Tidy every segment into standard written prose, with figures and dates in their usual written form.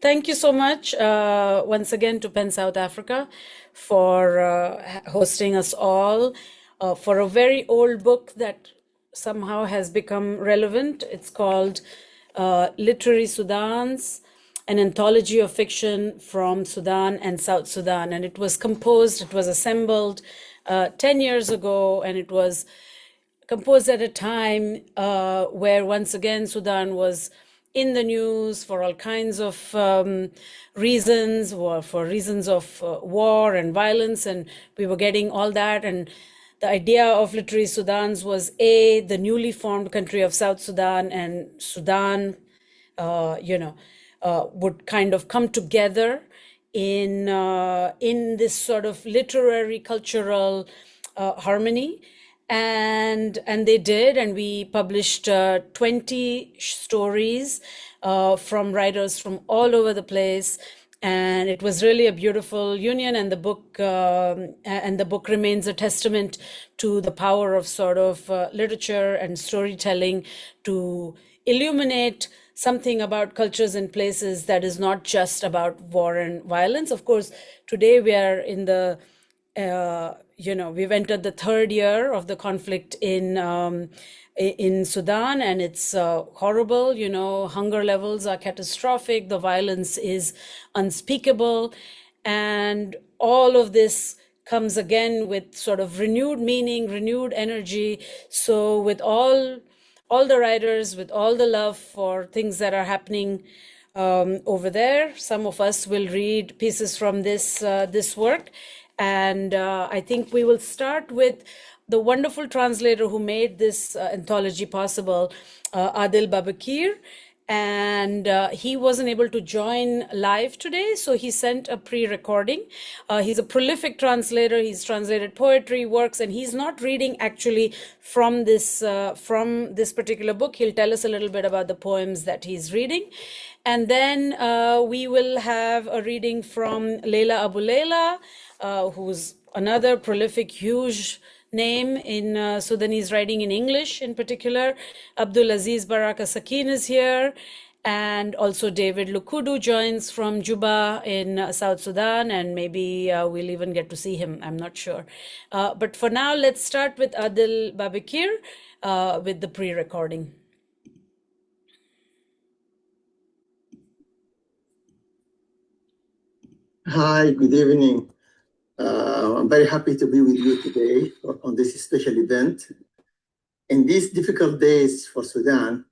thank you so much once again to Penn South Africa for hosting us all for a very old book that somehow has become relevant. It's called Literary Sudans, an anthology of fiction from Sudan and South Sudan. And it was composed, it was assembled 10 years ago, and it was composed at a time where once again Sudan was in the news for all kinds of reasons, or for reasons of war and violence, and we were getting all that. And the idea of Literary Sudans was the newly formed country of South Sudan and Sudan, would kind of come together in this sort of literary cultural harmony. And they did, and we published 20 stories from writers from all over the place, and it was really a beautiful union. And the book remains a testament to the power of sort of literature and storytelling to illuminate something about cultures and places that is not just about war and violence. Of course, today we are in the we've entered the third year of the conflict in Sudan, and it's horrible. Hunger levels are catastrophic. The violence is unspeakable, and all of this comes again with sort of renewed meaning, renewed energy. So with all the writers, with all the love for things that are happening over there, some of us will read pieces from this work. And I think we will start with the wonderful translator who made this anthology possible, Adil Babikir. And he wasn't able to join live today, so he sent a pre-recording. He's a prolific translator. He's translated poetry, works, and he's not reading actually from this particular book. He'll tell us a little bit about the poems that he's reading. And then we will have a reading from Leila Aboulela, who's another prolific, huge name in Sudanese writing in English in particular. Abdelaziz Baraka Sakin is here. And also David Lukudu joins from Juba in South Sudan. And maybe we'll even get to see him. I'm not sure. But for now, let's start with Adil Babikir with the pre-recording. Hi, good evening. I'm very happy to be with you today on this special event. In these difficult days for Sudan,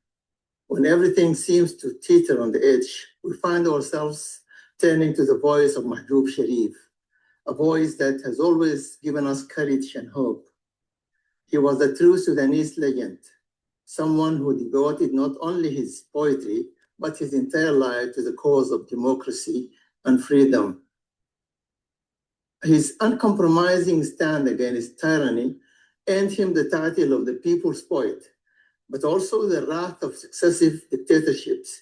when everything seems to teeter on the edge, we find ourselves turning to the voice of Mahjoub Sharif, a voice that has always given us courage and hope. He was a true Sudanese legend, someone who devoted not only his poetry, but his entire life to the cause of democracy and freedom. His uncompromising stand against tyranny earned him the title of the people's poet, but also the wrath of successive dictatorships.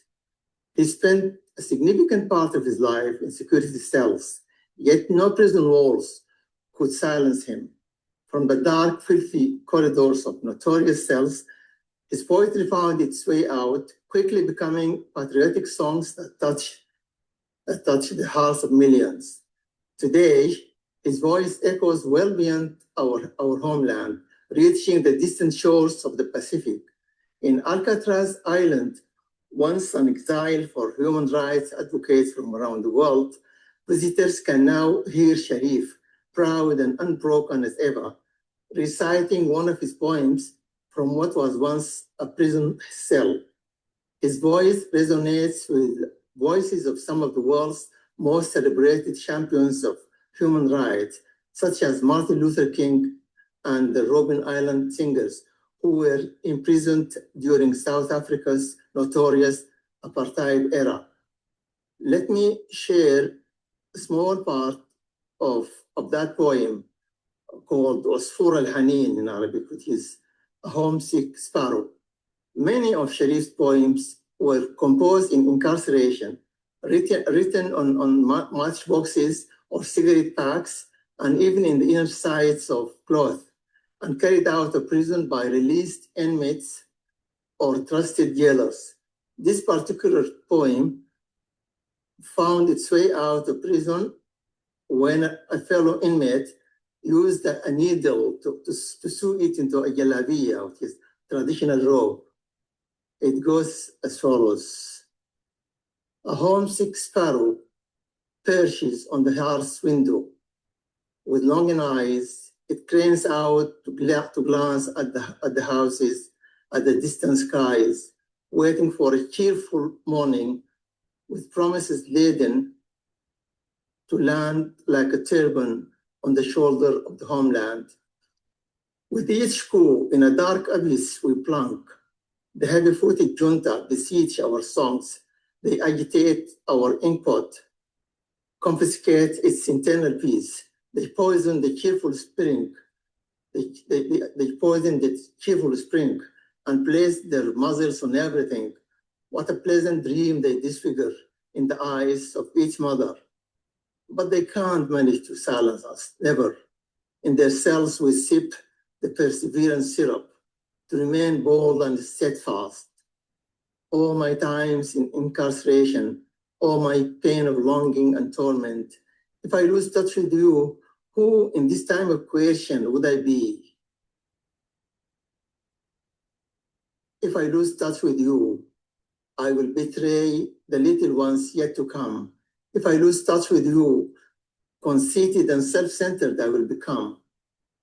He spent a significant part of his life in security cells, yet no prison walls could silence him. From the dark, filthy corridors of notorious cells, his poetry found its way out, quickly becoming patriotic songs that touch the hearts of millions. Today, his voice echoes well beyond our homeland, reaching the distant shores of the Pacific. In Alcatraz Island, once an exile for human rights advocates from around the world, visitors can now hear Sharif, proud and unbroken as ever, reciting one of his poems from what was once a prison cell. His voice resonates with voices of some of the world's most celebrated champions of human rights, such as Martin Luther King and the Robben Island singers, who were imprisoned during South Africa's notorious apartheid era. Let me share a small part of that poem called Osfur al-Hanin in Arabic, which is a homesick sparrow. Many of Sharif's poems were composed in incarceration, written on matchboxes or cigarette packs, and even in the inner sides of cloth, and carried out of prison by released inmates or trusted jailers. This particular poem, found its way out of prison when a fellow inmate used a needle to sew it into a jalabiya, which is traditional robe. It goes as follows. A homesick sparrow perches on the hearth's window. With longing eyes, it cranes out to glance at the houses, at the distant skies, waiting for a cheerful morning with promises laden to land like a turban on the shoulder of the homeland. With each coup in a dark abyss we plunk. The heavy-footed junta besiege our songs. They agitate our input, confiscate its internal peace. They poison the cheerful spring. They poison the cheerful spring and place their muzzles on everything. What a pleasant dream they disfigure in the eyes of each mother. But they can't manage to silence us, never. In their cells we sip the perseverance syrup to remain bold and steadfast. All my times in incarceration, all my pain of longing and torment, if I lose touch with you, who in this time of question would I be? If I lose touch with you, I will betray the little ones yet to come. If I lose touch with you, conceited and self-centered I will become.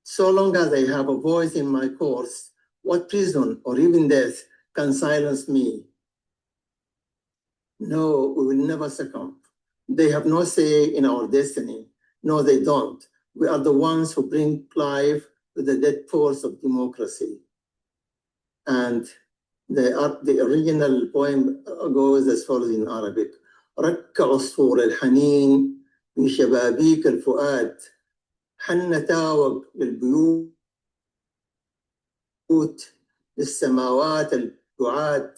So long as I have a voice in my course, what prison or even death can silence me? No, we will never succumb. They have no say in our destiny. No, they don't. We are the ones who bring life to the dead pores of democracy. And the original poem goes as follows in Arabic. رك عصفور الحنين في شبابيك الفؤاد حن تاوق للبيوت للسماوات البعاد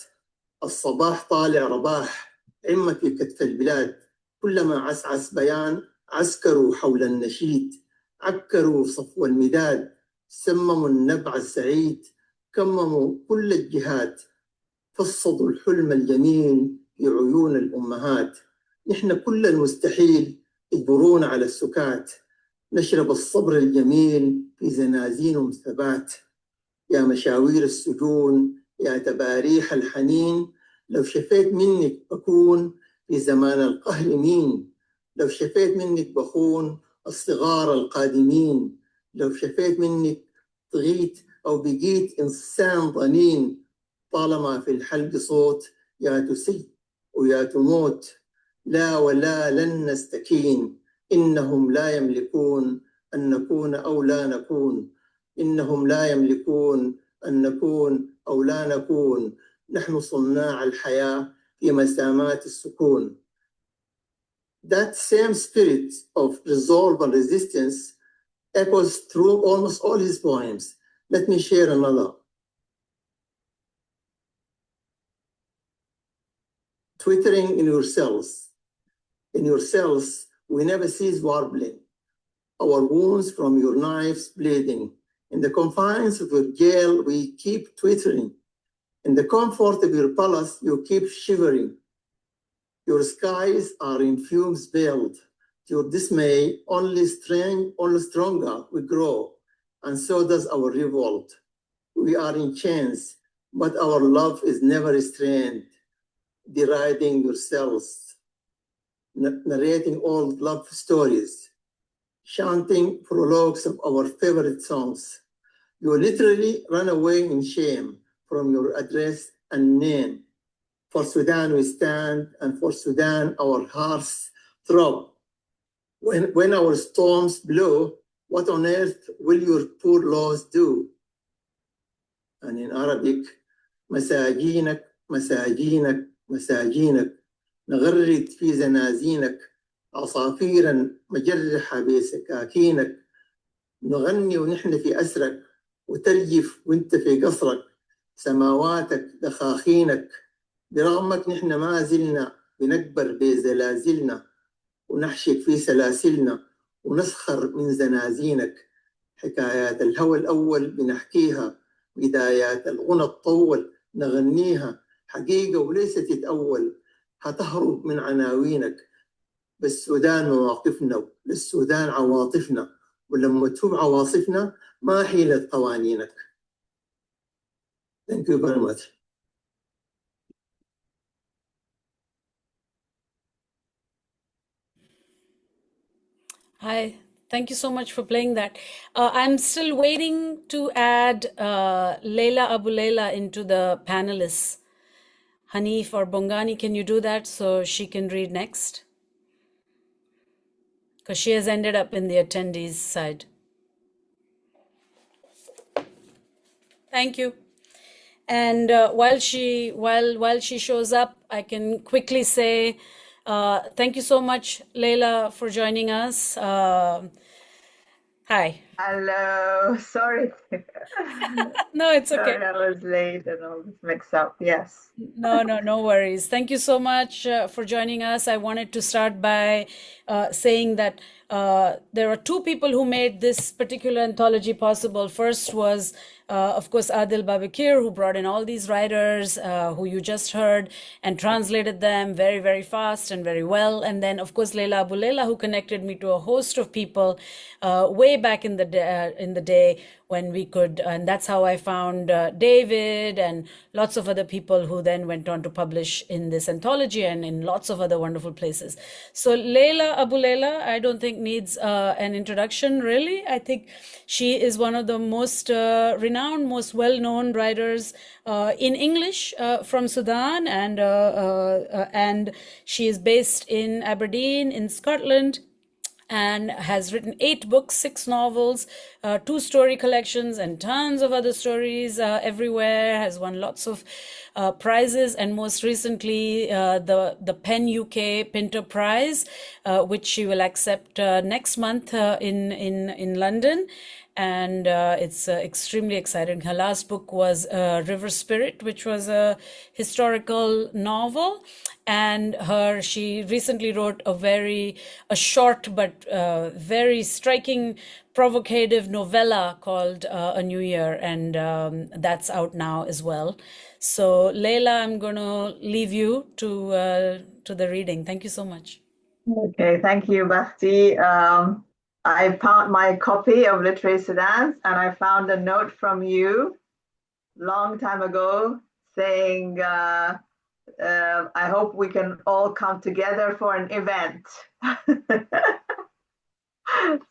الصباح طالع رباح عمة في كتف البلاد كلما عسعس بيان عسكروا حول النشيد عكروا صفو المداد سمموا النبع السعيد كمموا كل الجهات فصدوا الحلم الجميل في عيون الأمهات نحن كل المستحيل يجبرونا على السكات نشرب الصبر الجميل في زنازين ثبات يا مشاوير السجون يا تباريح الحنين لو شفيت منك بكون في زمان القهر مين لو شفيت منك بخون الصغار القادمين لو شفيت منك طغيت أو بقيت إنسان ضنين طالما في الحلق صوت يا تسي ويا تموت لا ولا لن نستكين إنهم لا يملكون أن نكون أو لا نكون إنهم لا يملكون أن نكون أو لا نكون نحن صناع الحياة في مسامات السكون. That same spirit of resolve and resistance echoes through almost all his poems. Let me share another. Twittering in your cells. In your cells, we never cease warbling. Our wounds from your knives bleeding. In the confines of your jail, we keep twittering. In the comfort of your palace, you keep shivering. Your skies are in fumes veiled. To your dismay, only stronger we grow, and so does our revolt. We are in chains, but our love is never restrained. Deriding yourselves, narrating old love stories, chanting prologues of our favorite songs. You literally run away in shame from your address and name. For Sudan we stand, and for Sudan our hearts throb. When our storms blow, what on earth will your poor laws do? And in Arabic, مساجينك مساجينك مساجينك نغرد في زنازينك عصافيرا مجرحة بسكاكينك نغني ونحن في أسرك وترجف وانت في قصرك سماواتك دخاخينك برغمك نحن ما زلنا بنكبر بزلازلنا ونحشك في سلاسلنا ونسخر من زنازينك حكايات الهوى الأول بنحكيها بدايات الغنى الطول نغنيها حقيقة وليست تتأول هتهرب من عناوينك بالسودان مواقفنا، للسودان عواطفنا، ولما تهب عواصفنا ما حيلت قوانينك. Thank you very much. Hi, thank you so much for playing that. I'm still waiting to add Leila Aboulela into the panelists. Hanif or Bongani, can you do that so she can read next? Because she has ended up in the attendees side. Thank you. And while she shows up, I can quickly say thank you so much, Leila, for joining us. Hi. Hello, sorry. No, it's okay. Sorry, I was late and all this mix up. Yes. No worries. Thank you so much for joining us. I wanted to start by saying that there are two people who made this particular anthology possible. First was, of course, Adil Babikir, who brought in all these writers who you just heard and translated them very, very fast and very well. And then, of course, Leila Aboulela, who connected me to a host of people way back in the day when we could, and that's how I found David and lots of other people who then went on to publish in this anthology and in lots of other wonderful places. So Leila Aboulela, I don't think needs an introduction, really. I think she is one of the most renowned, most well-known writers in English from Sudan, and she is based in Aberdeen in Scotland, and has written 8 books, 6 novels, 2 story collections, and tons of other stories everywhere, has won lots of prizes, and most recently the PEN UK Pinter Prize, which she will accept next month in London. And it's extremely exciting. Her last book was River Spirit, which was a historical novel. And she recently wrote a short but very striking, provocative novella called A New Year, and that's out now as well. So Leila, I'm going to leave you to the reading. Thank you so much. Okay, thank you, Bhakti. I found my copy of Literary Sudans, and I found a note from you long time ago saying, I hope we can all come together for an event.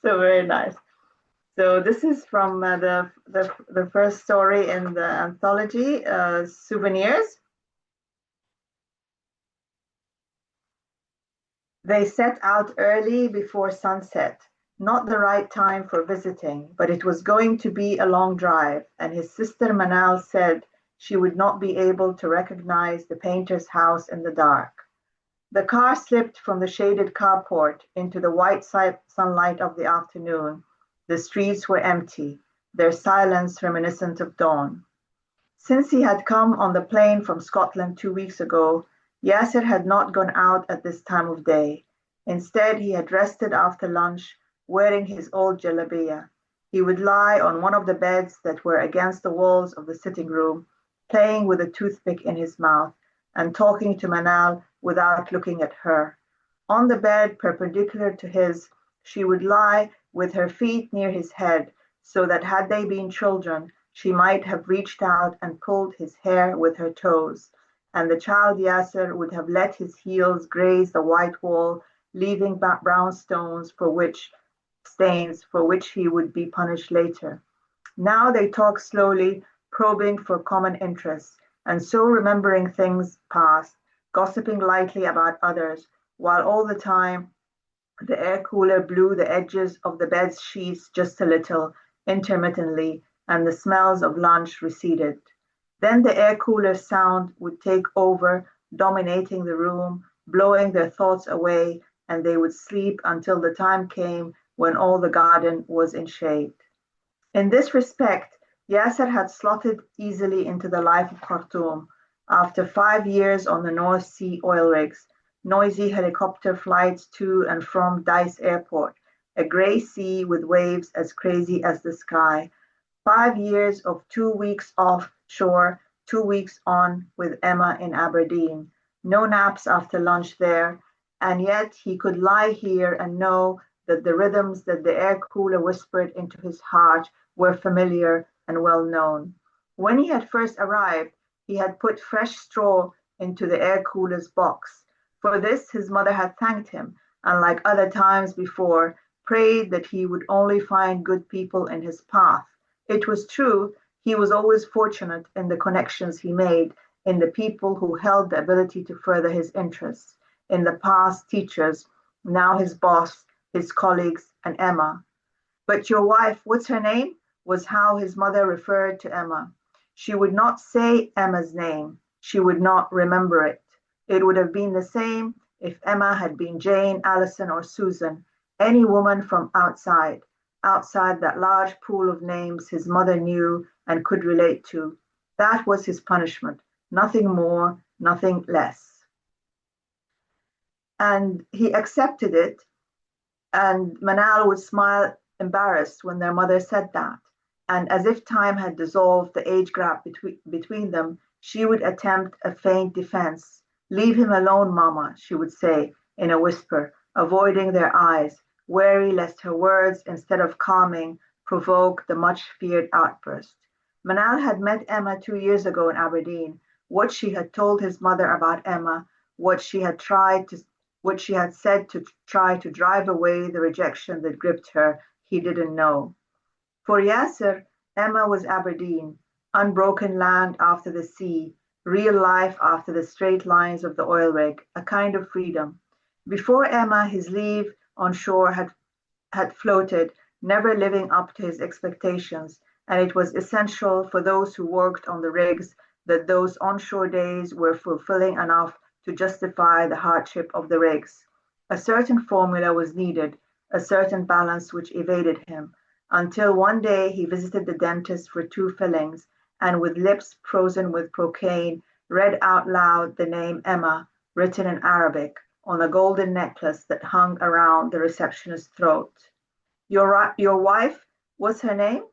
So very nice. So this is from the first story in the anthology, Souvenirs. They set out early before sunset, not the right time for visiting, but it was going to be a long drive, and his sister Manal said she would not be able to recognize the painter's house in the dark. The car slipped from the shaded carport into the white sunlight of the afternoon. The streets were empty, their silence reminiscent of dawn. Since he had come on the plane from Scotland 2 weeks ago, Yasser had not gone out at this time of day. Instead, he had rested after lunch, wearing his old jalabiya. He would lie on one of the beds that were against the walls of the sitting room, playing with a toothpick in his mouth and talking to Manal without looking at her. On the bed perpendicular to his, she would lie with her feet near his head, so that had they been children, she might have reached out and pulled his hair with her toes, and the child Yasser would have let his heels graze the white wall, leaving brown stains for which he would be punished later. Now they talk slowly, probing for common interests, and so remembering things past, gossiping lightly about others, while all the time the air cooler blew the edges of the bed's sheets just a little, intermittently, and the smells of lunch receded. Then the air cooler sound would take over, dominating the room, blowing their thoughts away, and they would sleep until the time came when all the garden was in shade. In this respect, Yasser had slotted easily into the life of Khartoum. After 5 years on the North Sea oil rigs, noisy helicopter flights to and from Dice Airport, a grey sea with waves as crazy as the sky, 5 years of 2 weeks offshore, 2 weeks on with Emma in Aberdeen, no naps after lunch there, and yet he could lie here and know that the rhythms that the air cooler whispered into his heart were familiar and well known. When he had first arrived, he had put fresh straw into the air cooler's box. For this, his mother had thanked him, and like other times before, prayed that he would only find good people in his path. It was true, he was always fortunate in the connections he made, in the people who held the ability to further his interests, in the past teachers, now his boss, his colleagues, and Emma. But your wife, what's her name? Was how his mother referred to Emma. She would not say Emma's name. She would not remember it. It would have been the same if Emma had been Jane, Alison, or Susan, any woman from outside that large pool of names his mother knew and could relate to. That was his punishment, nothing more, nothing less. And he accepted it, and Manal would smile embarrassed when their mother said that. And as if time had dissolved the age gap between them, she would attempt a faint defense. Leave him alone, Mama, she would say in a whisper, avoiding their eyes, wary lest her words, instead of calming, provoke the much-feared outburst. Manal had met Emma 2 years ago in Aberdeen. What she had told his mother about Emma, what she had said to try to drive away the rejection that gripped her, he didn't know. For Yasser, Emma was Aberdeen, unbroken land after the sea, real life after the straight lines of the oil rig, a kind of freedom. Before Emma, his leave on shore had floated, never living up to his expectations, and it was essential for those who worked on the rigs that those onshore days were fulfilling enough to justify the hardship of the rigs. A certain formula was needed, a certain balance which evaded him, until one day he visited the dentist for 2 fillings, and with lips frozen with cocaine, read out loud the name Emma, written in Arabic, on a golden necklace that hung around the receptionist's throat. Your wife, what's her name?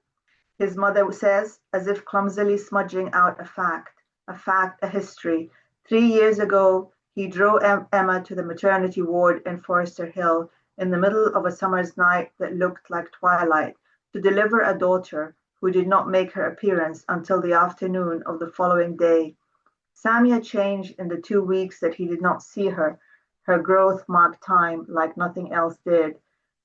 His mother says, as if clumsily smudging out a fact, a history. 3 years ago, he drove Emma to the maternity ward in Forester Hill in the middle of a summer's night that looked like twilight, to deliver a daughter who did not make her appearance until the afternoon of the following day. Samia changed in the 2 weeks that he did not see her. Her growth marked time like nothing else did.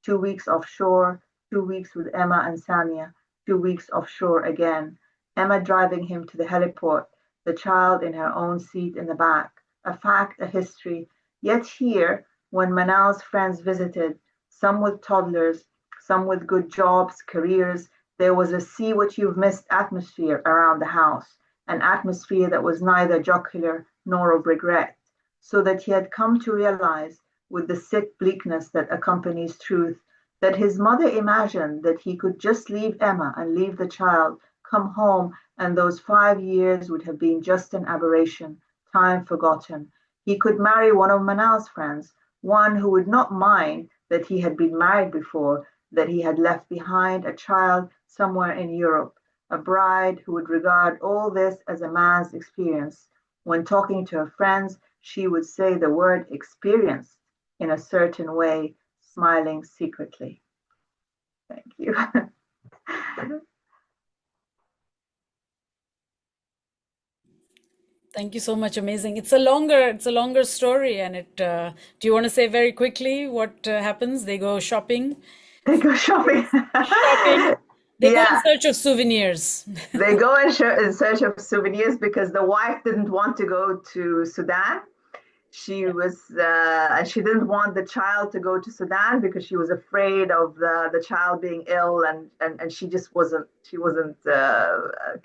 2 weeks offshore, 2 weeks with Emma and Samia, 2 weeks offshore again. Emma driving him to the heliport, the child in her own seat in the back. A fact, a history. Yet here, when Manal's friends visited, some with toddlers, some with good jobs, careers, there was a see what you've missed atmosphere around the house, an atmosphere that was neither jocular nor of regret, so that he had come to realize, with the sick bleakness that accompanies truth, that his mother imagined that he could just leave Emma and leave the child, come home, and those 5 years would have been just an aberration, time forgotten. He could marry one of Manal's friends, one who would not mind that he had been married before, that he had left behind a child somewhere in Europe, a bride who would regard all this as a man's experience. When talking to her friends, she would say the word experienced in a certain way, smiling secretly. Thank you. Thank you so much. Amazing. It's a longer story, and it. Do you want to say very quickly what happens? They go shopping. They go shopping. Shopping. They go in Yeah, search of souvenirs. they go in search of souvenirs because the wife didn't want to go to Sudan. She was, and she didn't want the child to go to Sudan because she was afraid of the child being ill, and she just wasn't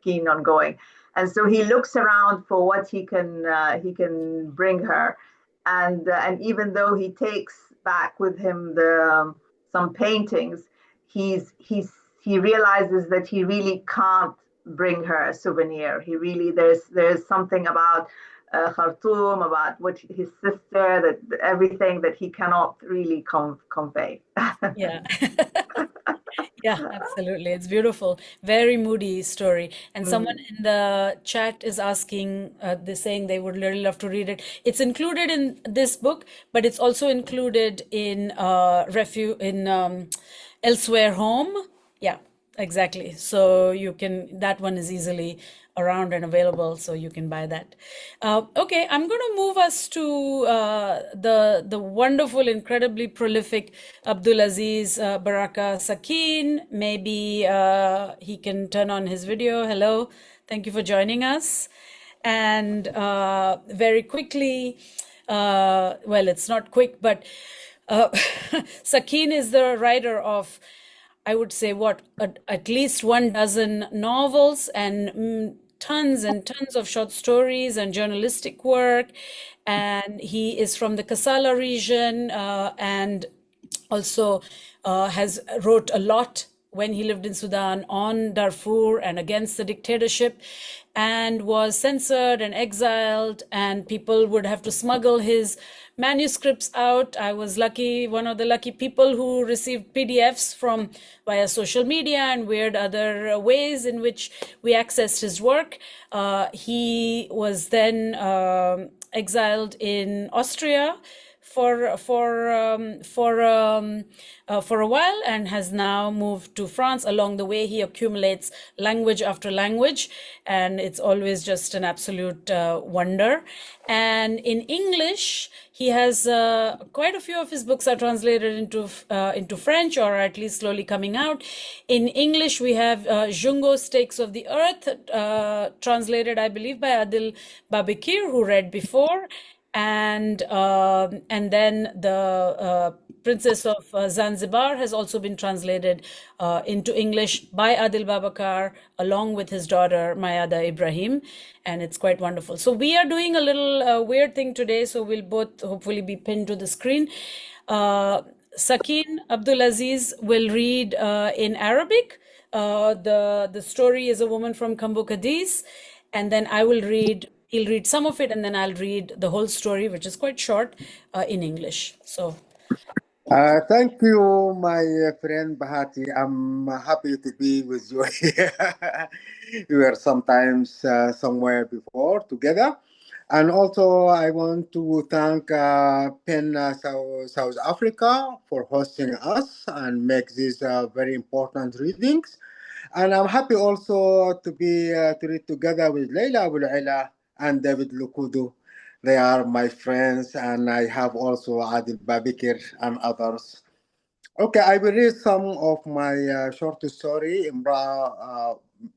keen on going. And so he looks around for what he can bring her, and even though he takes back with him some paintings, he realizes that he really can't bring her a souvenir. He really there's something about Khartoum, about what his sister, that everything that he cannot really convey. Yeah. Yeah, absolutely. It's beautiful. Very moody story. And someone in the chat is asking, they're saying they would really love to read it. It's included in this book, but it's also included in Elsewhere Home. Yeah, exactly. So you can, that one is easily around and available, so you can buy that. Okay, I'm going to move us to the wonderful, incredibly prolific Abdelaziz Baraka Sakin. Maybe he can turn on his video. Hello, thank you for joining us. And very quickly, well, it's not quick, but Sakin is the writer of, I would say, at least 12 novels and tons and tons of short stories and journalistic work. And he is from the Kassala region, and also has wrote a lot when he lived in Sudan on Darfur and against the dictatorship, and was censored and exiled, and people would have to smuggle his manuscripts out. I was lucky, one of the lucky people who received PDFs from via social media and weird other ways in which we accessed his work. He was then exiled in Austria for a while, and has now moved to France. Along the way, he accumulates language after language, and it's always just an absolute wonder. And in English, he has quite a few of his books are translated into French, or at least slowly coming out. In English, we have Jungo Stakes of the Earth, translated, I believe, by Adil Babikir, who read before. And then the Princess of Zanzibar has also been translated into English by Adil Babakar, along with his daughter Mayada Ibrahim, and it's quite wonderful. So we are doing a little weird thing today, so we'll both hopefully be pinned to the screen. Sakin Abdelaziz will read in Arabic. The story is A Woman from Kambu Cadiz, and then I will read. He'll read some of it, and then I'll read the whole story, which is quite short, in English. So, thank you, my friend Bahati. I'm happy to be with you here. We were sometimes somewhere before together. And also, I want to thank PEN South Africa for hosting us and make these very important readings. And I'm happy also to be to read together with Leila Aboulela and David Lukudu. They are my friends, and I have also Adil Babikir and others. Okay, I will read some of my short story,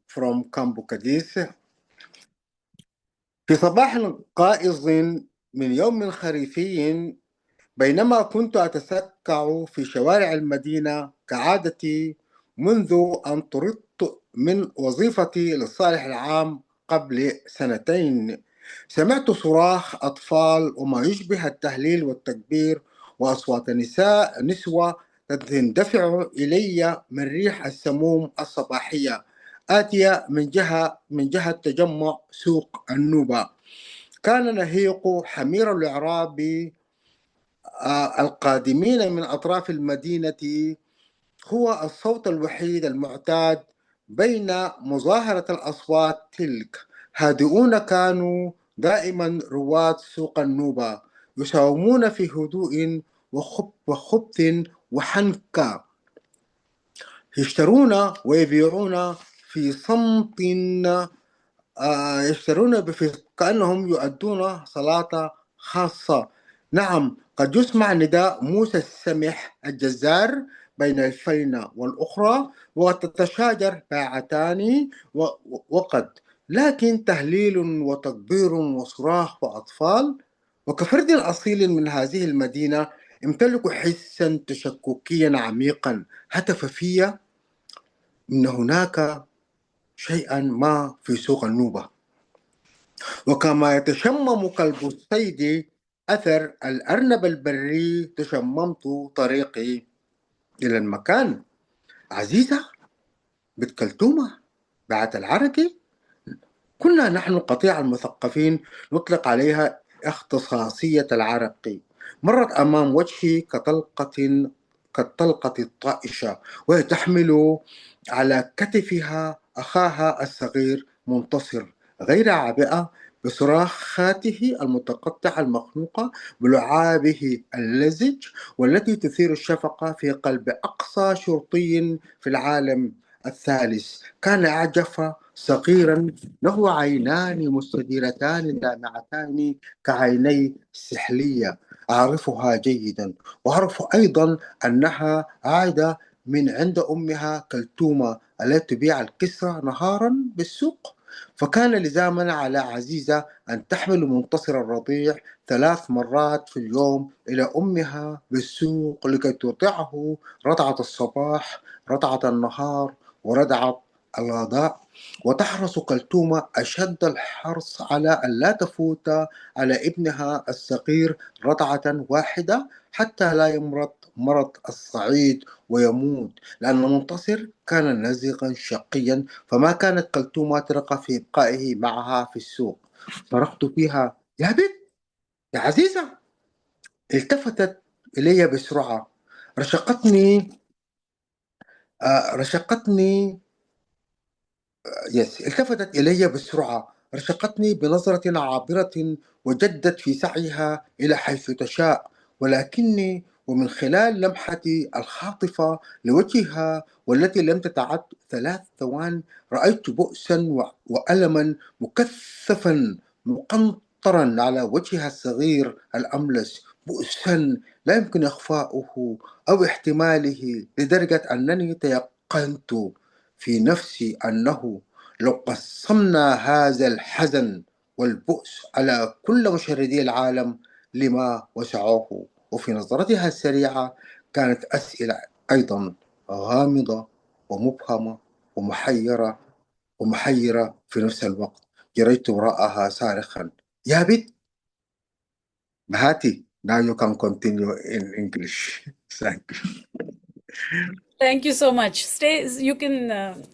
from Kambu Cadiz. في صباح قائض من يوم خريفي، بينما كنت أتسكع في شوارع المدينة كعادتي منذ أن طردت من وظيفتي للصالح العام قبل 2 سنين، سمعت صراخ أطفال وما يشبه التهليل والتكبير وأصوات نسوة تندفع إلي من ريح السموم الصباحية آتية من جهة تجمع سوق النوبة. كان نهيق حمير الإعراب القادمين من أطراف المدينة هو الصوت الوحيد المعتاد بين مظاهرة الأصوات تلك. هادئون كانوا دائما رواد سوق النوبة، يساومون في هدوء وخبث وحنكة، يشترون ويبيعون في صمت، كأنهم يؤدون صلاة خاصة. نعم، قد يسمع نداء موسى السمح الجزار بين الفينة والأخرى، وتتشاجر باعتان وقد، لكن تهليل وتكبير وصراخ وأطفال. وكفرد أصيل من هذه المدينة امتلك حسا تشككيا عميقا، هتف في إن هناك شيئا ما في سوق النوبة. وكما يتشمم كلب الصيد أثر الأرنب البري، تشممت طريقي إلى المكان. عزيزة بنت كلثومة بعت العركي، كنا نحن قطيع المثقفين نطلق عليها اختصاصية العرقي، مرت أمام وجهي كطلقة كالطلقة الطائشة، وهي تحمل على كتفها أخاها الصغير منتصر غير عابئة بصراخاته المتقطعة المخنوقة بلعابه اللزج، والتي تثير الشفقة في قلب أقصى شرطي في العالم الثالث. كان أعجف صغيرا له عينان مستديرتان دامعتان كعيني سحلية، أعرفها جيدا، وأعرف أيضا أنها عادة من عند أمها كلثومة التي تبيع الكسرى نهارا بالسوق. فكان لزاما على عزيزة أن تحمل منتصر الرضيع 3 مرات في اليوم إلى أمها بالسوق لكي ترضعه رضعة الصباح، رضعة النهار، ورضعة الغداء. وتحرص كلثومة أشد الحرص على أن لا تفوت على ابنها الصغير رضعة واحدة حتى لا يمرض مرض الصعيد ويموت، لأن منتصر كان نزغا شقيا، فما كانت كلثومة ترقى في إبقائه معها في السوق. صرخت فيها: يا بنت، يا عزيزة! التفتت إلي بسرعة، رشقتني رشقتني التفتت إلي بسرعة، رشقتني بنظرة عابرة، وجدت في سعيها إلى حيث تشاء، ولكني ومن خلال لمحتي الخاطفة لوجهها والتي لم تتعد 3 ثوان رأيت بؤسا وألما مكثفا مقنطرا على وجهها الصغير الأملس، بؤسا لا يمكن إخفاؤه أو احتماله، لدرجة أنني تيقنت في نفسي أنه لو قسمنا هذا الحزن والبؤس على كل مشردي العالم لما وسعوه. وفي نظرتها السريعة كانت أسئلة أيضا غامضة ومبهمة ومحيرة في نفس الوقت. جريت وراءها صارخا: يا بنت! Bahati, now you can continue in English. Thank you. Thank you so much. Stay, you can,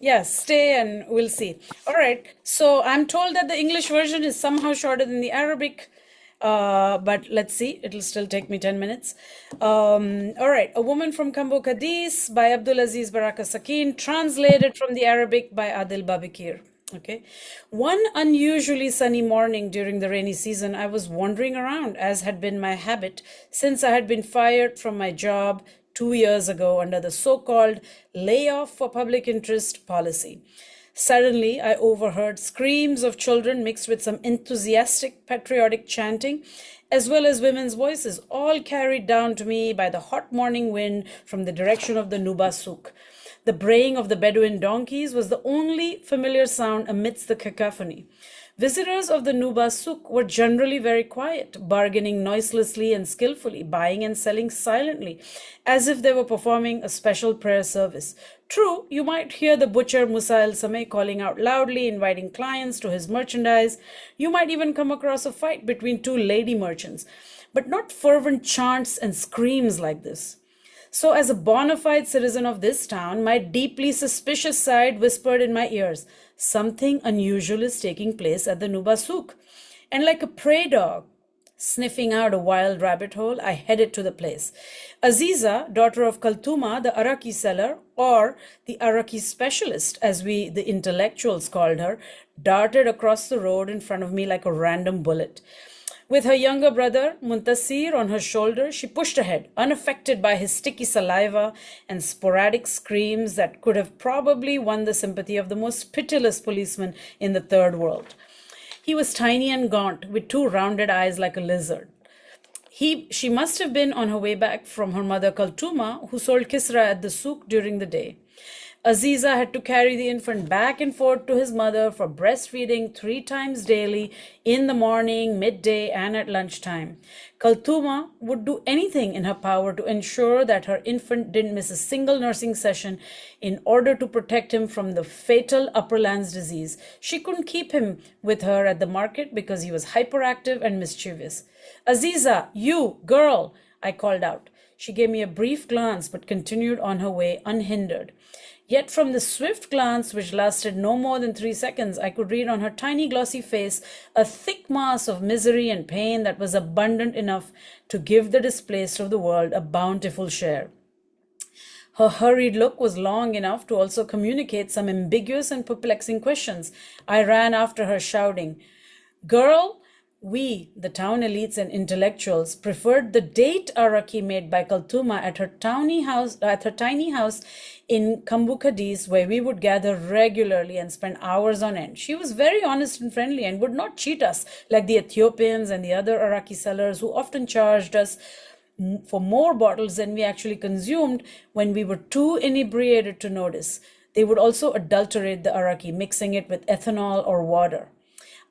yes, stay and we'll see. All right. So I'm told that the English version is somehow shorter than the Arabic, but let's see. It'll still take me 10 minutes. All right. A Woman from Kambo Cadiz by Abdelaziz Baraka Sakin, translated from the Arabic by Adil Babikir. Okay. One unusually sunny morning during the rainy season, I was wandering around, as had been my habit since I had been fired from my job 2 years ago under the so-called layoff for public interest policy. Suddenly, I overheard screams of children mixed with some enthusiastic patriotic chanting, as well as women's voices, all carried down to me by the hot morning wind from the direction of the Nuba Souk. The braying of the Bedouin donkeys was the only familiar sound amidst the cacophony. Visitors of the Nuba Souk were generally very quiet, bargaining noiselessly and skillfully, buying and selling silently, as if they were performing a special prayer service. True, you might hear the butcher Musa El Sameh calling out loudly, inviting clients to his merchandise. You might even come across a fight between 2 lady merchants, but not fervent chants and screams like this. So, as a bona fide citizen of this town, my deeply suspicious side whispered in my ears, something unusual is taking place at the Nuba Souk. And like a prey dog sniffing out a wild rabbit hole, I headed to the place. Aziza, daughter of Kaltuma, the Araki seller, or the Araki specialist, as we, the intellectuals, called her, darted across the road in front of me like a random bullet. With her younger brother, Muntasir, on her shoulder, she pushed ahead, unaffected by his sticky saliva and sporadic screams that could have probably won the sympathy of the most pitiless policeman in the third world. He was tiny and gaunt, with 2 rounded eyes like a lizard. She must have been on her way back from her mother Kaltuma, who sold kisra at the souk during the day. Aziza had to carry the infant back and forth to his mother for breastfeeding 3 times daily, in the morning, midday, and at lunchtime. Kaltuma would do anything in her power to ensure that her infant didn't miss a single nursing session in order to protect him from the fatal Upperlands disease. She couldn't keep him with her at the market because he was hyperactive and mischievous. Aziza, you, girl, I called out. She gave me a brief glance but continued on her way unhindered. Yet from the swift glance, which lasted no more than 3 seconds, I could read on her tiny glossy face a thick mass of misery and pain that was abundant enough to give the displaced of the world a bountiful share. Her hurried look was long enough to also communicate some ambiguous and perplexing questions. I ran after her, shouting, "Girl, we, the town elites and intellectuals, preferred the date araki made by Kaltuma at her tiny house in Kambukadis, where we would gather regularly and spend hours on end. She was very honest and friendly and would not cheat us like the Ethiopians and the other araki sellers who often charged us for more bottles than we actually consumed when we were too inebriated to notice. They would also adulterate the araki, mixing it with ethanol or water.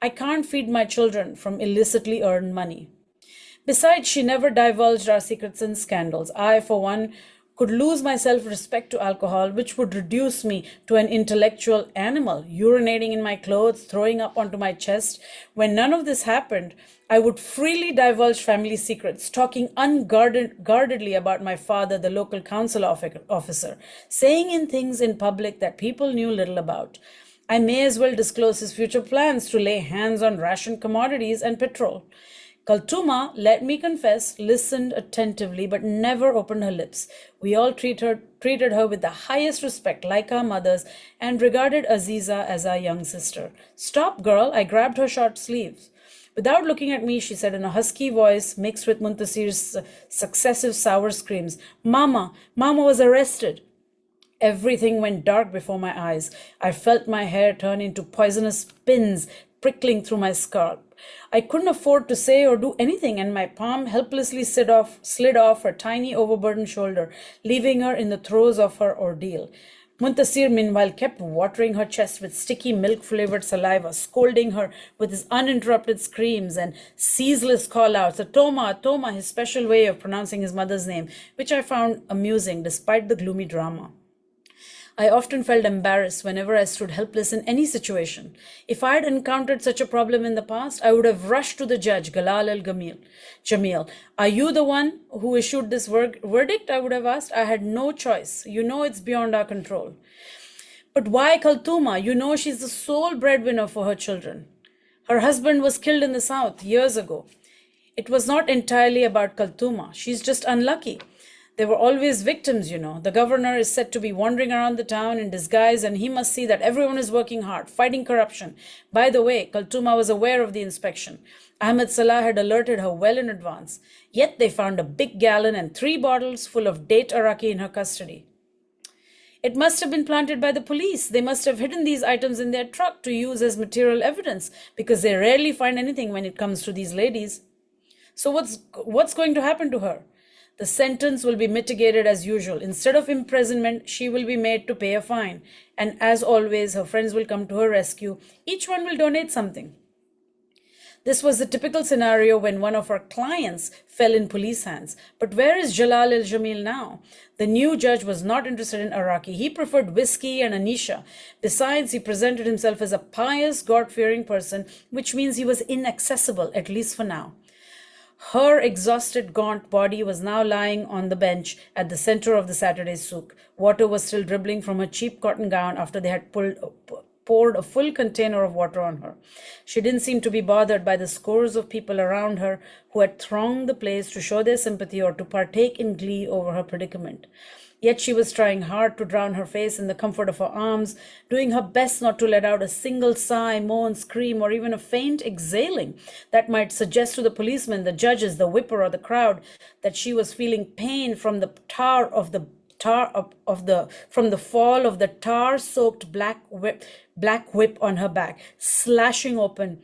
I can't feed my children from illicitly earned money. Besides, she never divulged our secrets and scandals. I, for one, could lose my self-respect to alcohol, which would reduce me to an intellectual animal, urinating in my clothes, throwing up onto my chest. When none of this happened, I would freely divulge family secrets, talking unguardedly about my father, the local council officer, saying things in public that people knew little about. I may as well disclose his future plans to lay hands on ration commodities and petrol. Kaltuma, let me confess, listened attentively but never opened her lips. We all treated her with the highest respect, like our mothers, and regarded Aziza as our young sister. "Stop, girl," I grabbed her short sleeves. Without looking at me, she said in a husky voice mixed with Muntasir's successive sour screams, Mama was arrested." Everything went dark before my eyes. I felt my hair turn into poisonous pins prickling through my scalp. I couldn't afford to say or do anything, and my palm helplessly slid off her tiny overburdened shoulder, leaving her in the throes of her ordeal. Muntasir, meanwhile, kept watering her chest with sticky milk-flavored saliva, scolding her with his uninterrupted screams and ceaseless call-outs. Toma, his special way of pronouncing his mother's name, which I found amusing despite the gloomy drama. I often felt embarrassed whenever I stood helpless in any situation. If I had encountered such a problem in the past, I would have rushed to the judge, Galal Jamil. "Are you the one who issued this verdict?" I would have asked. I had no choice. You know it's beyond our control. "But why Kaltuma? You know she's the sole breadwinner for her children. Her husband was killed in the south years ago. It was not entirely about Kaltuma. She's just unlucky. There were always victims, you know. The governor is said to be wandering around the town in disguise, and he must see that everyone is working hard, fighting corruption. By the way, Kaltuma was aware of the inspection. Ahmed Salah had alerted her well in advance. Yet they found a big gallon and 3 bottles full of date araki in her custody. It must have been planted by the police. They must have hidden these items in their truck to use as material evidence, because they rarely find anything when it comes to these ladies. So what's going to happen to her? The sentence will be mitigated as usual. Instead of imprisonment, she will be made to pay a fine. And as always, her friends will come to her rescue. Each one will donate something. This was the typical scenario when one of our clients fell in police hands. But where is Jalal al-Jamil now? The new judge was not interested in Araki. He preferred whiskey and Anisha. Besides, he presented himself as a pious, God-fearing person, which means he was inaccessible, at least for now. Her exhausted, gaunt body was now lying on the bench at the center of the Saturday souk. Water was still dribbling from her cheap cotton gown after they had poured a full container of water on her. She didn't seem to be bothered by the scores of people around her who had thronged the place to show their sympathy or to partake in glee over her predicament. Yet she was trying hard to drown her face in the comfort of her arms, doing her best not to let out a single sigh, moan, scream, or even a faint exhaling that might suggest to the policemen, the judges, the whipper, or the crowd that she was feeling pain from the fall of the tar-soaked black whip on her back, slashing open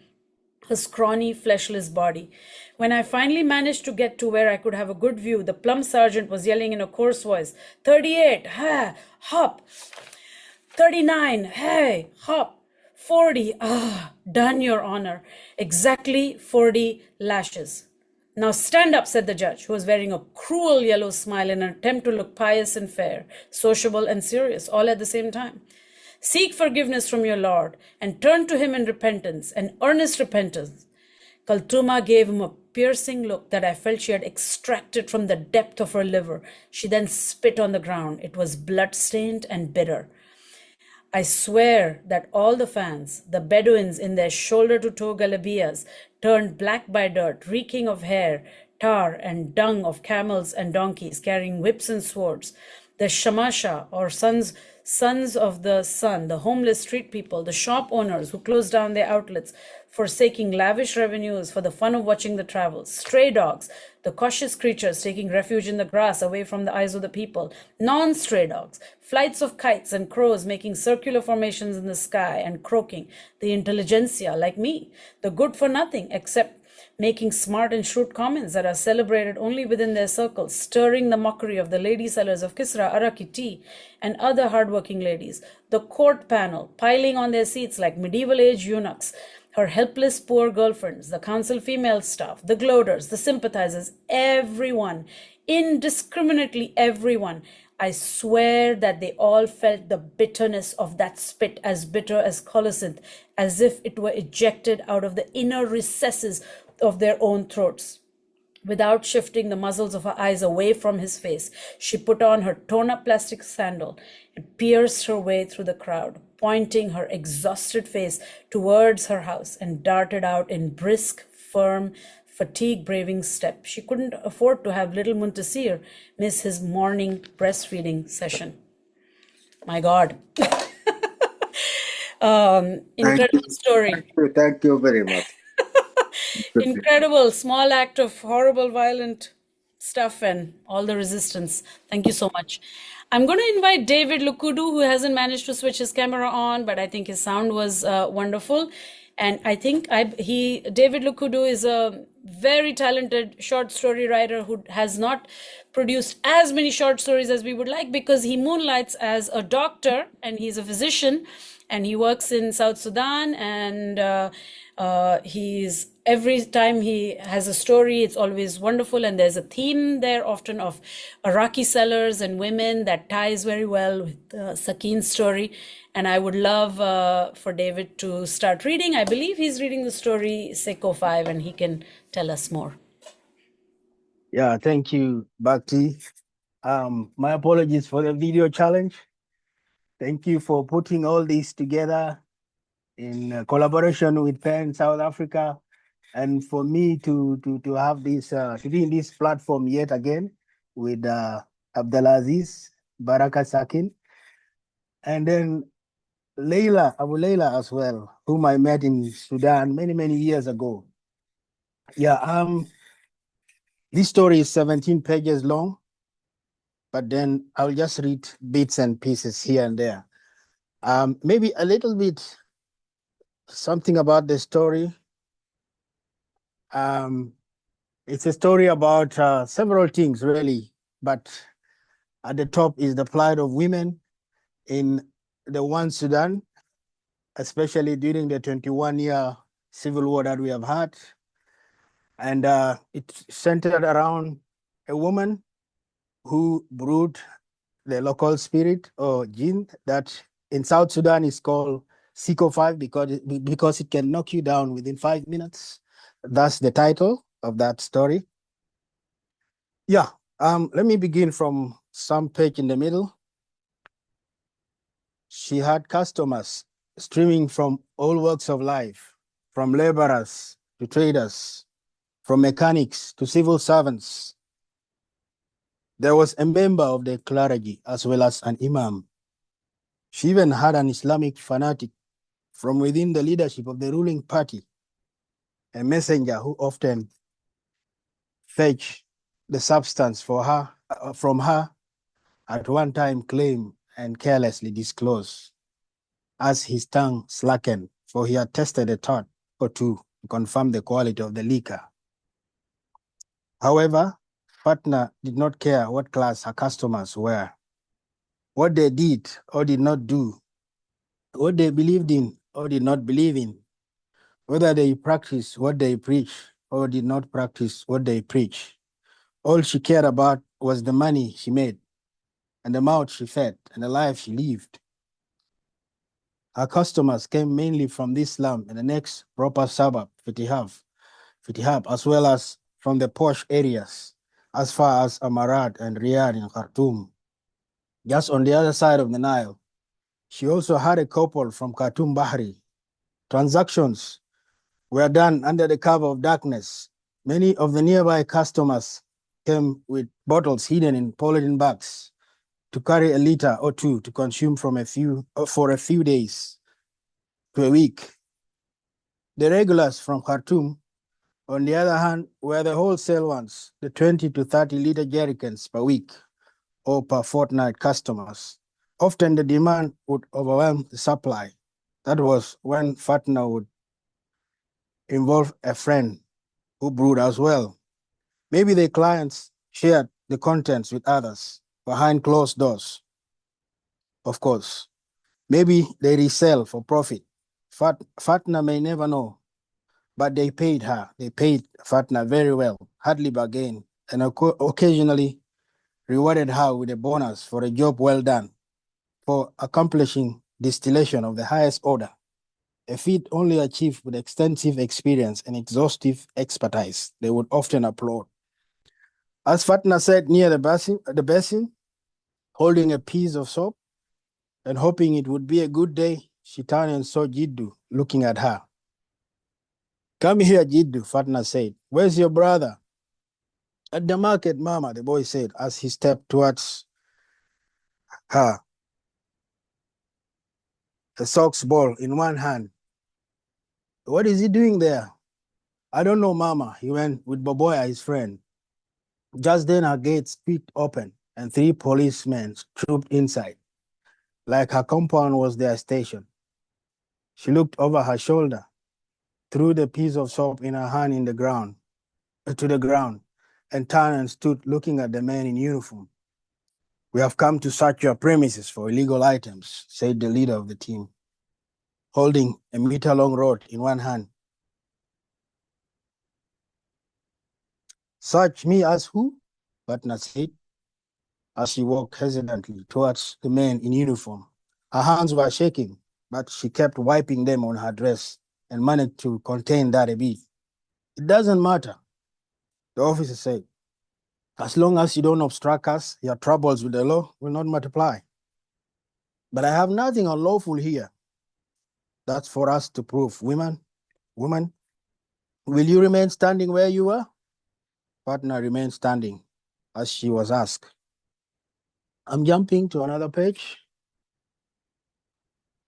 her scrawny, fleshless body. When I finally managed to get to where I could have a good view, the plump sergeant was yelling in a coarse voice, 38, ha, hop. 39, hey, hop. 40, done, Your Honor. Exactly 40 lashes. Now stand up, said the judge, who was wearing a cruel yellow smile in an attempt to look pious and fair, sociable and serious, all at the same time. Seek forgiveness from your Lord and turn to him in repentance, and earnest repentance. Kaltuma gave him a piercing look that I felt she had extracted from the depth of her liver. She then spit on the ground. It was blood-stained and bitter. I swear that all the fans, the Bedouins in their shoulder-to-toe galabiyas, turned black by dirt, reeking of hair, tar, and dung of camels and donkeys, carrying whips and swords. the shamasha, or sons of the sun, the homeless street people, the shop owners who closed down their outlets, forsaking lavish revenues for the fun of watching the travels, stray dogs, the cautious creatures taking refuge in the grass away from the eyes of the people, non-stray dogs, flights of kites and crows making circular formations in the sky and croaking, the intelligentsia like me, the good for nothing except making smart and shrewd comments that are celebrated only within their circles, stirring the mockery of the lady sellers of Kisra, Araki tea, and other hardworking ladies, the court panel piling on their seats like medieval age eunuchs, her helpless poor girlfriends, the council female staff, the gloaters, the sympathizers, everyone, indiscriminately everyone. I swear that they all felt the bitterness of that spit, as bitter as colocynth, as if it were ejected out of the inner recesses of their own throats. Without shifting the muzzles of her eyes away from his face, she put on her torn-up plastic sandal and pierced her way through the crowd, pointing her exhausted face towards her house, and darted out in brisk, firm, fatigue-braving step. She couldn't afford to have little Muntasir miss his morning breastfeeding session. My God. Incredible story. Thank you very much. Incredible. Small act of horrible, violent stuff and all the resistance. Thank you so much. I'm going to invite David Lukudu, who hasn't managed to switch his camera on, but I think his sound was wonderful. And I think David Lukudu is a very talented short story writer who has not produced as many short stories as we would like, because he moonlights as a doctor and he's a physician and he works in South Sudan, and he's every time he has a story, it's always wonderful, and there's a theme there often of Iraqi sellers and women that ties very well with Sakin's story. And I would love for David to start reading. I believe he's reading the story Seko 5, and he can tell us more. Yeah, thank you, Bhakti. My apologies for the video challenge. Thank you for putting all this together in collaboration with PEN South Africa, and for me to have this to be in this platform yet again with Abdelaziz, Baraka, Sakin, and then Leila, Aboulela as well, whom I met in Sudan many years ago. Yeah, this story is 17 pages long, but then I'll just read bits and pieces here and there. Maybe a little bit something about the story. It's a story about several things, really, but at the top is the plight of women in the one Sudan, especially during the 21-year civil war that we have had. And it's centered around a woman who brewed the local spirit or jinn that in South Sudan is called Seko 5 because it can knock you down within 5 minutes. That's the title of that story. Yeah, let me begin from some page in the middle. She had customers streaming from all walks of life, from laborers to traders, from mechanics to civil servants. There was a member of the clergy as well as an imam. She even had an Islamic fanatic from within the leadership of the ruling party, a messenger who often fetched the substance for her, from her, at one time claimed and carelessly disclosed, as his tongue slackened, for he had tested a tot or two to confirm the quality of the liquor. However, Fatna did not care what class her customers were, what they did or did not do, what they believed in or did not believe in, whether they practiced what they preach or did not practice what they preach. All she cared about was the money she made and the mouth she fed and the life she lived. Her customers came mainly from this slum and the next proper suburb, Fitihab, as well as from the posh areas as far as Amarat and Riyadh in Khartoum. Just on the other side of the Nile, she also had a couple from Khartoum Bahri. Transactions were done under the cover of darkness. Many of the nearby customers came with bottles hidden in polythene bags. to carry a liter or two to consume for a few days to a week. The regulars from Khartoum, on the other hand, were the wholesale ones, the 20 to 30 liter jerrycans per week or per fortnight customers. Often the demand would overwhelm the supply. That was when Fatna would involve a friend who brewed as well. Maybe the clients shared the contents with others behind closed doors. Of course, maybe they resell for profit. Fatna may never know, but they paid her. They paid Fatna very well, hardly bargained, and occasionally rewarded her with a bonus for a job well done, for accomplishing distillation of the highest order, a feat only achieved with extensive experience and exhaustive expertise. They would often applaud. As Fatna sat near the basin, holding a piece of soap and hoping it would be a good day, she turned and saw Jiddu looking at her. "Come here, Jiddu," Fatna said. "Where's your brother?" "At the market, Mama," the boy said as he stepped towards her, a socks ball in one hand. "What is he doing there?" "I don't know, Mama." He went with Boboya, his friend. Just then her gate squeaked open and 3 policemen trooped inside, like her compound was their station. She looked over her shoulder, threw the piece of soap in her hand to the ground, and turned and stood looking at the men in uniform. "We have come to search your premises for illegal items," said the leader of the team, holding a meter-long rod in one hand. "Search me as who?" Patna said, as she walked hesitantly towards the men in uniform. Her hands were shaking, but she kept wiping them on her dress and managed to contain that a bit. "It doesn't matter," the officer said. "As long as you don't obstruct us, your troubles with the law will not multiply." "But I have nothing unlawful here." "That's for us to prove. Woman, will you remain standing where you were?" Partner remained standing as she was asked. I'm jumping to another page.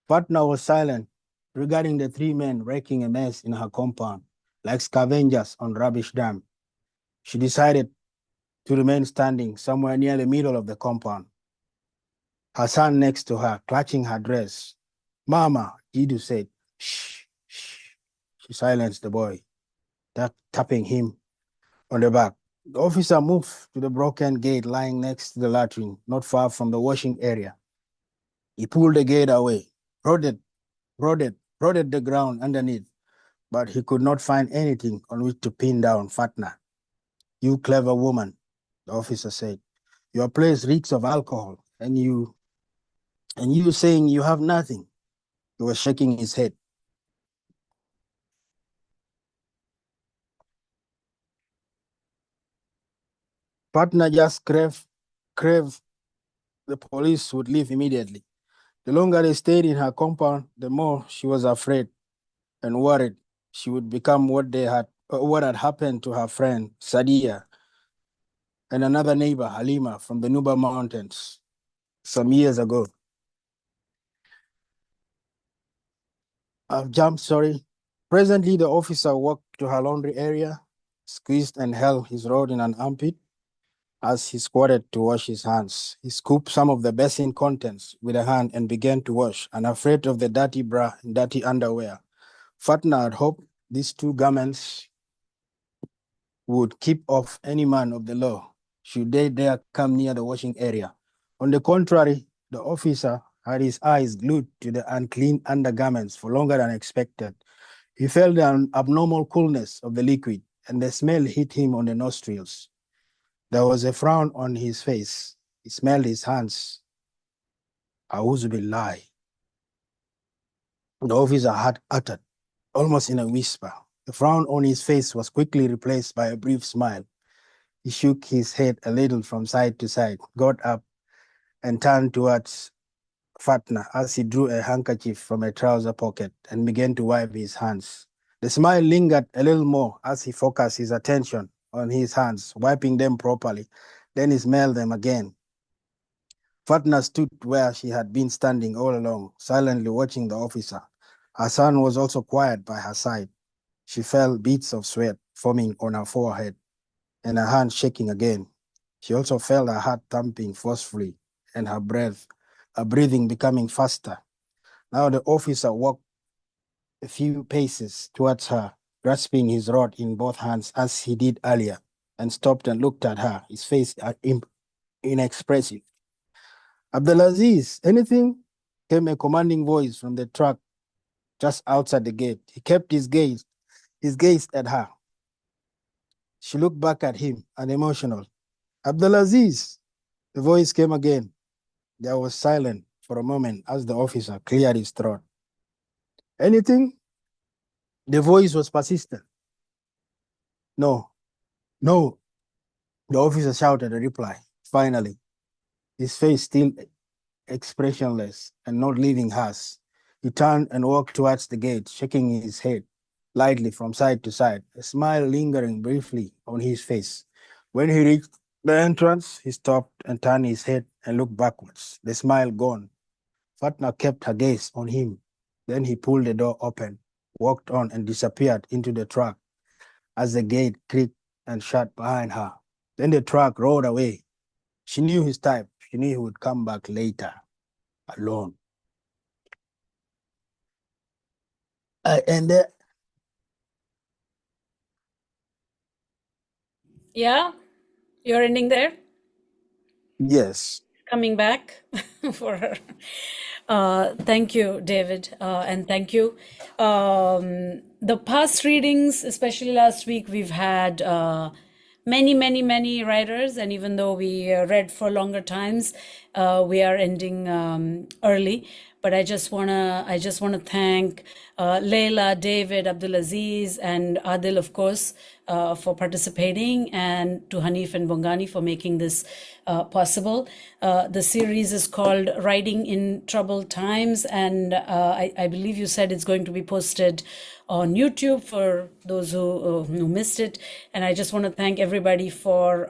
Partner was silent regarding the 3 men wrecking a mess in her compound, like scavengers on rubbish dump. She decided to remain standing somewhere near the middle of the compound, her son next to her, clutching her dress. "Mama," Jidu said. "Shh, shh." She silenced the boy, tapping him on the back. The officer moved to the broken gate lying next to the latrine, not far from the washing area. He pulled the gate away, prodded the ground underneath, but he could not find anything on which to pin down Fatna. "You clever woman," the officer said. "Your place reeks of alcohol, and you saying you have nothing." He was shaking his head. Fatna just craved the police would leave immediately. The longer they stayed in her compound, the more she was afraid and worried she would become what had happened to her friend Sadia and another neighbor, Halima, from the Nuba Mountains some years ago. I've jumped, sorry. Presently, the officer walked to her laundry area, squeezed and held his rod in an armpit as he squatted to wash his hands. He scooped some of the basin contents with a hand and began to wash, unafraid of the dirty bra and dirty underwear. Fatna had hoped these 2 garments would keep off any man of the law should they dare come near the washing area. On the contrary, the officer had his eyes glued to the unclean undergarments for longer than expected. He felt the abnormal coolness of the liquid, and the smell hit him on the nostrils. There was a frown on his face. He smelled his hands. "A'udhu billahi," the officer had uttered, almost in a whisper. The frown on his face was quickly replaced by a brief smile. He shook his head a little from side to side, got up, and turned towards Fatna as he drew a handkerchief from a trouser pocket and began to wipe his hands. The smile lingered a little more as he focused his attention on his hands, wiping them properly. Then he smelled them again. Fatna stood where she had been standing all along, silently watching the officer. Her son was also quiet by her side. She felt beads of sweat forming on her forehead and her hand shaking again. She also felt her heart thumping forcefully and her breathing becoming faster. Now the officer walked a few paces towards her, grasping his rod in both hands as he did earlier, and stopped and looked at her, his face inexpressive. Abdelaziz, anything? Came a commanding voice from the truck just outside the gate. He kept his gaze at her. She looked back at him, unemotional. Abdelaziz, the voice came again. There was silence for a moment as the officer cleared his throat. Anything? The voice was persistent. No, no, the officer shouted a reply, finally, his face still expressionless and not leaving hers. He turned and walked towards the gate, shaking his head lightly from side to side, a smile lingering briefly on his face. When he reached the entrance, he stopped and turned his head and looked backwards, the smile gone. Fatna kept her gaze on him. Then he pulled the door open, walked on and disappeared into the truck as the gate creaked and shut behind her. Then the truck rolled away. She knew his type. She knew he would come back later, alone. And Yeah, you're ending there? yes. Coming back for her. Thank you, David, and thank you. The past readings, especially last week, we've had many writers, and even though we read for longer times, we are ending early. But I just wanna thank Leila, David, Abdelaziz, and Adil, of course, for participating, and to Hanif and Bongani for making this possible. The series is called Writing in Troubled Times, and I believe you said it's going to be posted on YouTube for those who missed it. And I just want to thank everybody for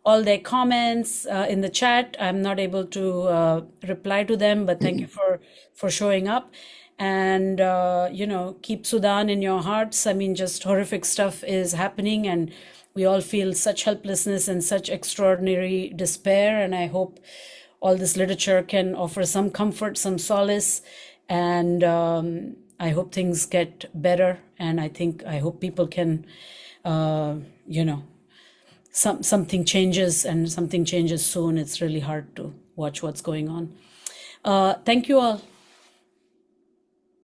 all their comments in the chat. I'm not able to reply to them, but thank you for showing up. And keep Sudan in your hearts. I mean, just horrific stuff is happening, and we all feel such helplessness and such extraordinary despair. And I hope all this literature can offer some comfort, some solace, and I hope things get better. And I hope people can, something changes, and something changes soon. It's really hard to watch what's going on. Thank you all.